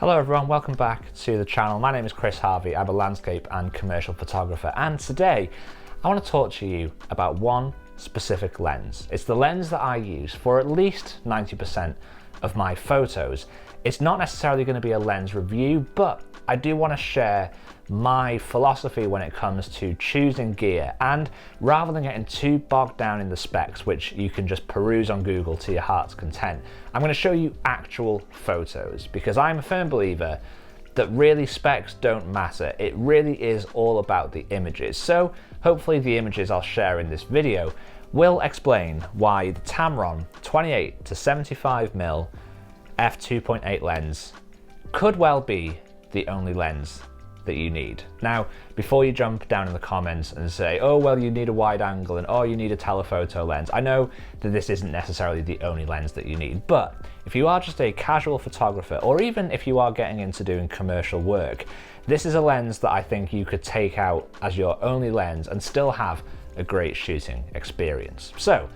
Hello everyone, welcome back to the channel. My name is Harvey. I'm a landscape and commercial photographer, and today I want to talk to you about one specific lens. It's the lens that I use for at least 90% of my photos. It's not necessarily going to be a lens review, but I do want to share my philosophy when it comes to choosing gear, and rather than getting too bogged down in the specs, which you can just peruse on Google to your heart's content, I'm going to show you actual photos, because I'm a firm believer that really specs don't matter. It really is all about the images. So hopefully the images I'll share in this video will explain why the Tamron 28-75mm f2.8 lens could well be the only lens that you need. Now, before you jump down in the comments and say, oh, well, you need a wide angle and oh, you need a telephoto lens, I know that this isn't necessarily the only lens that you need, but if you are just a casual photographer, or even if you are getting into doing commercial work, this is a lens that I think you could take out as your only lens and still have a great shooting experience. So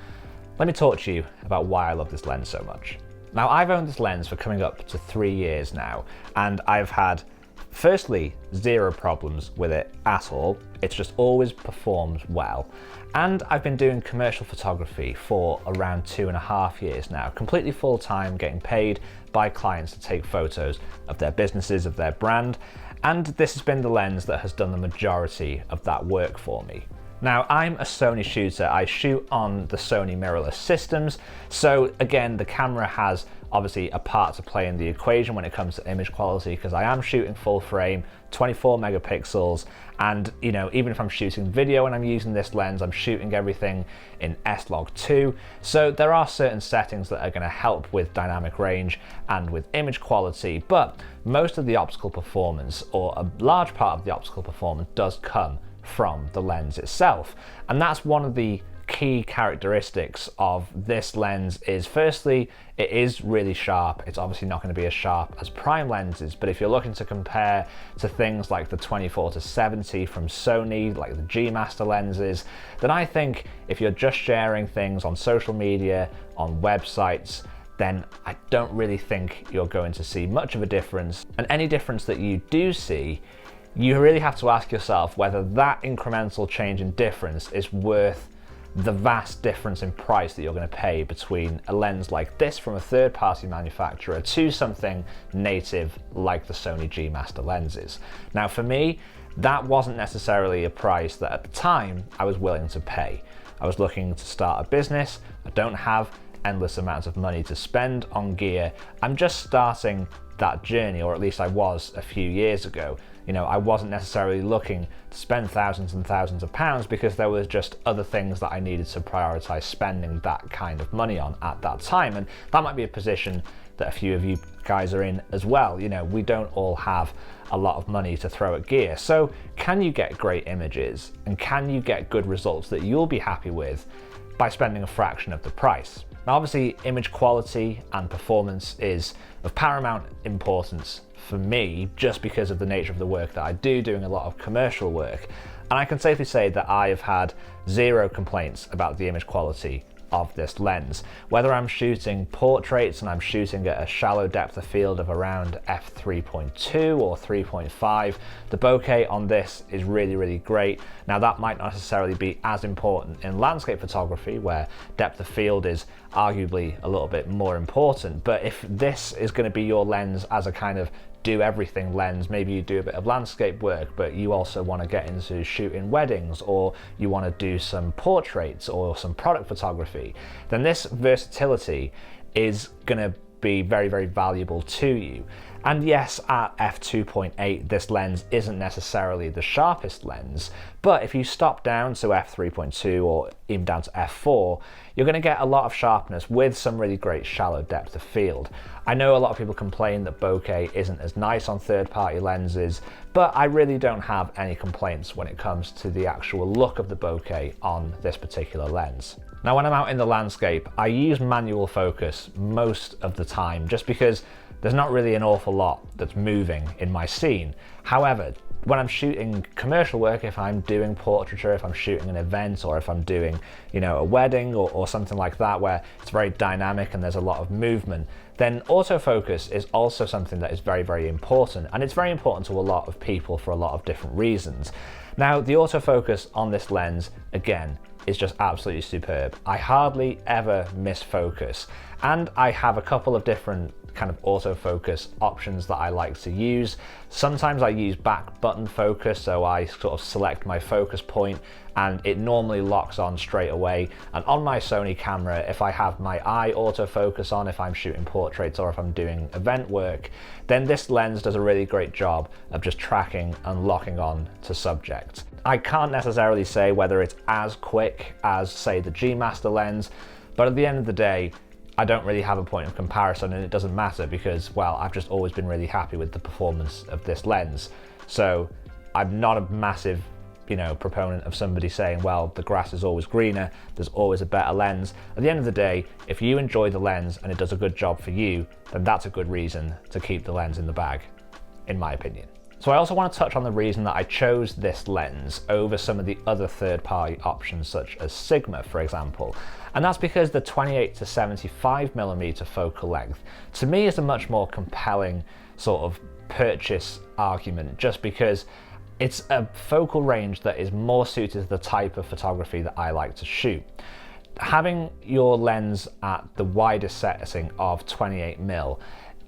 let me talk to you about why I love this lens so much. Now, I've owned this lens for coming up to 3 years now, and I've had firstly, zero problems with it at all. It's just always performed well. And I've been doing commercial photography for around 2.5 years now, completely full time, getting paid by clients to take photos of their businesses, of their brand. And this has been the lens that has done the majority of that work for me. Now, I'm a Sony shooter. I shoot on the Sony mirrorless systems. So again, the camera has obviously a part to play in the equation when it comes to image quality, because I am shooting full frame, 24 megapixels. And even if I'm shooting video and I'm using this lens, I'm shooting everything in S-Log2. So there are certain settings that are going to help with dynamic range and with image quality, but most of the optical performance, or a large part of the optical performance, does come from the lens itself. And that's one of the key characteristics of this lens. Is firstly, it is really sharp. It's obviously not going to be as sharp as prime lenses, but if you're looking to compare to things like the 24-70 from Sony, like the G Master lenses, then I think if you're just sharing things on social media, on websites, then I don't really think you're going to see much of a difference. And any difference that you do see, you really have to ask yourself whether that incremental change in difference is worth the vast difference in price that you're going to pay between a lens like this from a third-party manufacturer to something native like the Sony G Master lenses. Now, for me, that wasn't necessarily a price that at the time I was willing to pay. I was looking to start a business. I don't have endless amounts of money to spend on gear. I'm just starting that journey, or at least I was a few years ago. I wasn't necessarily looking to spend thousands and thousands of pounds, because there was just other things that I needed to prioritize spending that kind of money on at that time. And that might be a position that a few of you guys are in as well. We don't all have a lot of money to throw at gear. So can you get great images, and can you get good results that you'll be happy with by spending a fraction of the price? Now, obviously, image quality and performance is of paramount importance for me, just because of the nature of the work that I do, doing a lot of commercial work. And I can safely say that I have had zero complaints about the image quality of this lens. Whether I'm shooting portraits and I'm shooting at a shallow depth of field of around f3.2 or 3.5, the bokeh on this is really, really great. Now, that might not necessarily be as important in landscape photography, where depth of field is arguably a little bit more important. But if this is going to be your lens as a kind of do everything lens, maybe you do a bit of landscape work, but you also want to get into shooting weddings, or you want to do some portraits or some product photography, then this versatility is going to be very, very valuable to you. And yes, at f2.8, this lens isn't necessarily the sharpest lens, but if you stop down to f3.2 or even down to f4, you're going to get a lot of sharpness with some really great shallow depth of field. I know a lot of people complain that bokeh isn't as nice on third-party lenses, but I really don't have any complaints when it comes to the actual look of the bokeh on this particular lens. Now, when I'm out in the landscape, I use manual focus most of the time, just because there's not really an awful lot that's moving in my scene. However, when I'm shooting commercial work, if I'm doing portraiture, if I'm shooting an event, or if I'm doing, a wedding or something like that where it's very dynamic and there's a lot of movement, then autofocus is also something that is very, very important. And it's very important to a lot of people for a lot of different reasons. Now, the autofocus on this lens, again, is just absolutely superb. I hardly ever miss focus. And I have a couple of different kind of autofocus options that I like to use. Sometimes I use back button focus, so I sort of select my focus point and it normally locks on straight away. And on my Sony camera, if I have my eye autofocus on, if I'm shooting portraits or if I'm doing event work, then this lens does a really great job of just tracking and locking on to subject. I can't necessarily say whether it's as quick as, say, the G Master lens, but at the end of the day, I don't really have a point of comparison, and it doesn't matter because, well, I've just always been really happy with the performance of this lens. So I'm not a massive, proponent of somebody saying, well, the grass is always greener, there's always a better lens. At the end of the day, if you enjoy the lens and it does a good job for you, then that's a good reason to keep the lens in the bag, in my opinion. So I also want to touch on the reason that I chose this lens over some of the other third-party options such as Sigma, for example. And that's because the 28-75mm focal length, to me, is a much more compelling sort of purchase argument, just because it's a focal range that is more suited to the type of photography that I like to shoot. Having your lens at the widest setting of 28mm,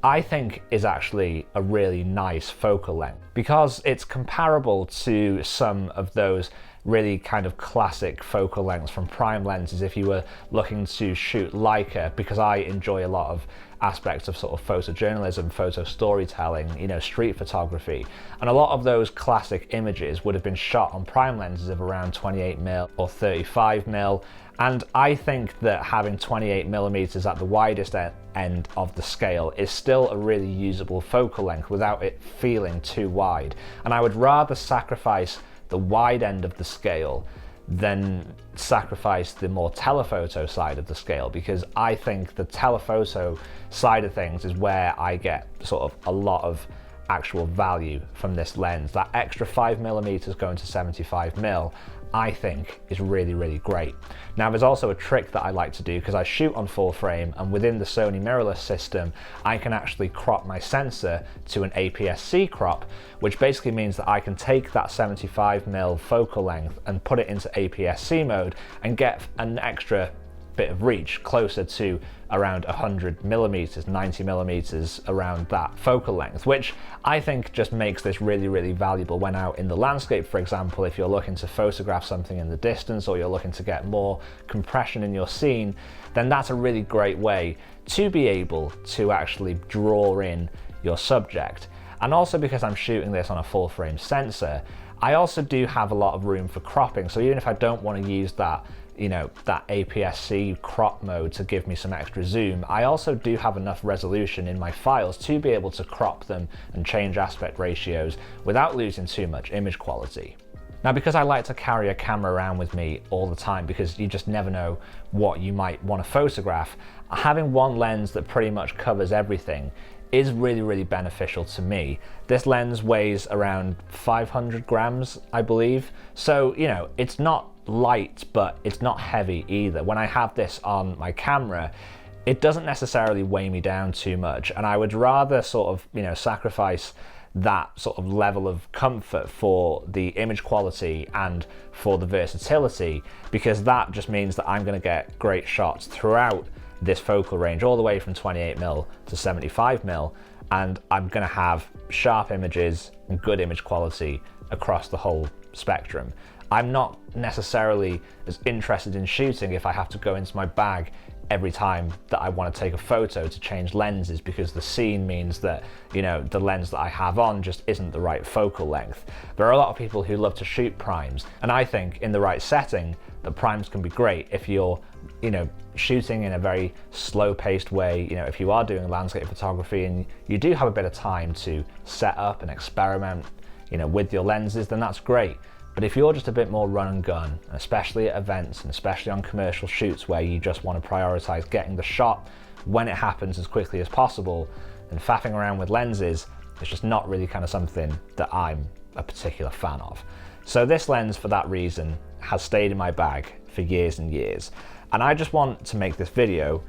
I think is actually a really nice focal length because it's comparable to some of those really kind of classic focal lengths from prime lenses if you were looking to shoot Leica, because I enjoy a lot of aspects of sort of photojournalism, photo storytelling, street photography. And a lot of those classic images would have been shot on prime lenses of around 28mm or 35mm. And I think that having 28mm at the widest end of the scale is still a really usable focal length without it feeling too wide. And I would rather sacrifice the wide end of the scale than sacrifice the more telephoto side of the scale, because I think the telephoto side of things is where I get sort of a lot of actual value from this lens. That extra 5mm going to 75mm, I think, is really, really great. Now, there's also a trick that I like to do because I shoot on full frame, and within the Sony mirrorless system, I can actually crop my sensor to an APS-C crop, which basically means that I can take that 75mm focal length and put it into APS-C mode and get an extra bit of reach closer to around 100mm, 90mm around that focal length, which I think just makes this really, really valuable when out in the landscape. For example, if you're looking to photograph something in the distance or you're looking to get more compression in your scene, then that's a really great way to be able to actually draw in your subject. And also, because I'm shooting this on a full frame sensor, I also do have a lot of room for cropping. So even if I don't want to use that that APS-C crop mode to give me some extra zoom, I also do have enough resolution in my files to be able to crop them and change aspect ratios without losing too much image quality. Now, because I like to carry a camera around with me all the time because you just never know what you might want to photograph, having one lens that pretty much covers everything is really, really beneficial to me. This lens weighs around 500 grams, I believe. So, it's not light, but it's not heavy either. When I have this on my camera, it doesn't necessarily weigh me down too much. And I would rather sort of, sacrifice that sort of level of comfort for the image quality and for the versatility, because that just means that I'm going to get great shots throughout this focal range, all the way from 28mm to 75mm, and I'm going to have sharp images and good image quality across the whole spectrum. I'm not necessarily as interested in shooting if I have to go into my bag every time that I want to take a photo to change lenses, because the scene means that, the lens that I have on just isn't the right focal length. There are a lot of people who love to shoot primes, and I think in the right setting, the primes can be great if you're, shooting in a very slow-paced way. If you are doing landscape photography and you do have a bit of time to set up and experiment, with your lenses, then that's great. But if you're just a bit more run and gun, especially at events and especially on commercial shoots where you just want to prioritize getting the shot when it happens as quickly as possible, then faffing around with lenses It's just not really kind of something that I'm a particular fan of. So this lens, for that reason, has stayed in my bag for years and years. And I just want to make this video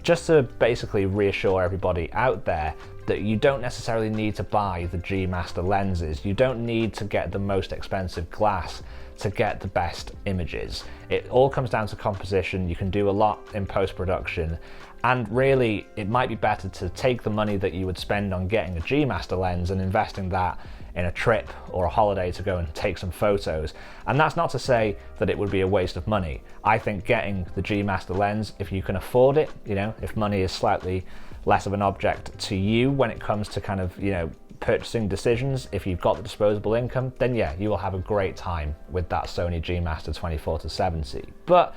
just to basically reassure everybody out there that you don't necessarily need to buy the G Master lenses. You don't need to get the most expensive glass to get the best images. It all comes down to composition. You can do a lot in post-production, and really it might be better to take the money that you would spend on getting a G Master lens and investing that in a trip or a holiday to go and take some photos. And that's not to say that it would be a waste of money. I think getting the G Master lens, if you can afford it, you know, if money is slightly less of an object to you when it comes to kind of, you know, purchasing decisions, if you've got the disposable income, then yeah, you will have a great time with that Sony G Master 24-70. But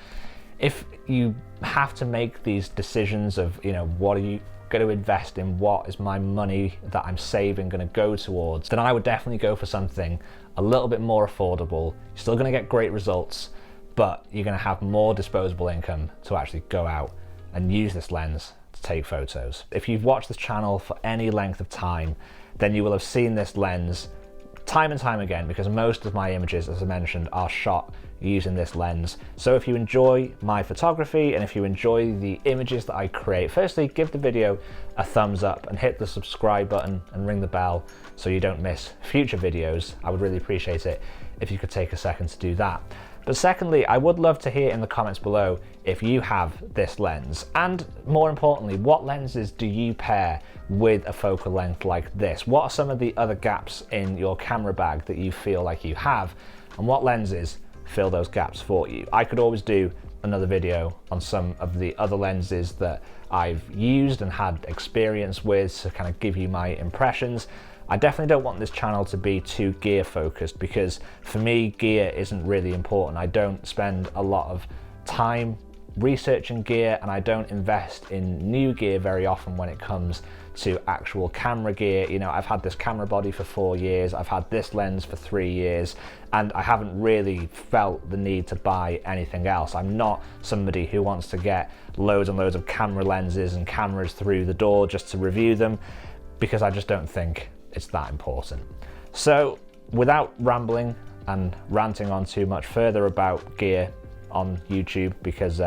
if you have to make these decisions of, you know, what are you going to invest in, what is my money that I'm saving going to go towards, then I would definitely go for something a little bit more affordable. You're still going to get great results, but you're going to have more disposable income to actually go out and use this lens to take photos. If you've watched this channel for any length of time, then you will have seen this lens time and time again, because most of my images, as I mentioned, are shot using this lens. So if you enjoy my photography and if you enjoy the images that I create, firstly, give the video a thumbs up and hit the subscribe button and ring the bell so you don't miss future videos. I would really appreciate it if you could take a second to do that. But secondly, I would love to hear in the comments below if you have this lens, and more importantly, what lenses do you pair with a focal length like this? What are some of the other gaps in your camera bag that you feel like you have, and what lenses fill those gaps for you? I could always do another video on some of the other lenses that I've used and had experience with to kind of give you my impressions. I definitely don't want this channel to be too gear focused, because for me, gear isn't really important. I don't spend a lot of time researching gear, and I don't invest in new gear very often when it comes to actual camera gear. You know, I've had this camera body for 4 years, I've had this lens for 3 years, and I haven't really felt the need to buy anything else. I'm not somebody who wants to get loads and loads of camera lenses and cameras through the door just to review them, because I just don't think it's that important. So without rambling and ranting on too much further about gear on YouTube, because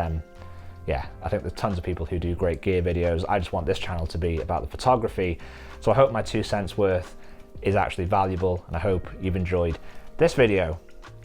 yeah, I think there's tons of people who do great gear videos. I just want this channel to be about the photography. So I hope my 2 cents worth is actually valuable, and I hope you've enjoyed this video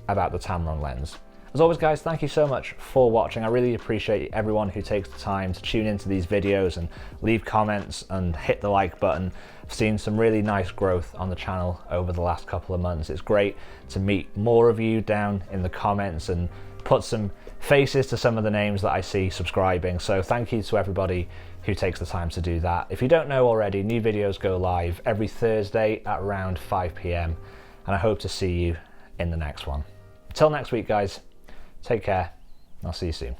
about the Tamron lens. As always, guys, thank you so much for watching. I really appreciate everyone who takes the time to tune into these videos and leave comments and hit the like button. I've seen some really nice growth on the channel over the last couple of months. It's great to meet more of you down in the comments and put some faces to some of the names that I see subscribing. So thank you to everybody who takes the time to do that. If you don't know already, new videos go live every Thursday at around 5 p.m. and I hope to see you in the next one. Until next week, guys, take care, and I'll see you soon.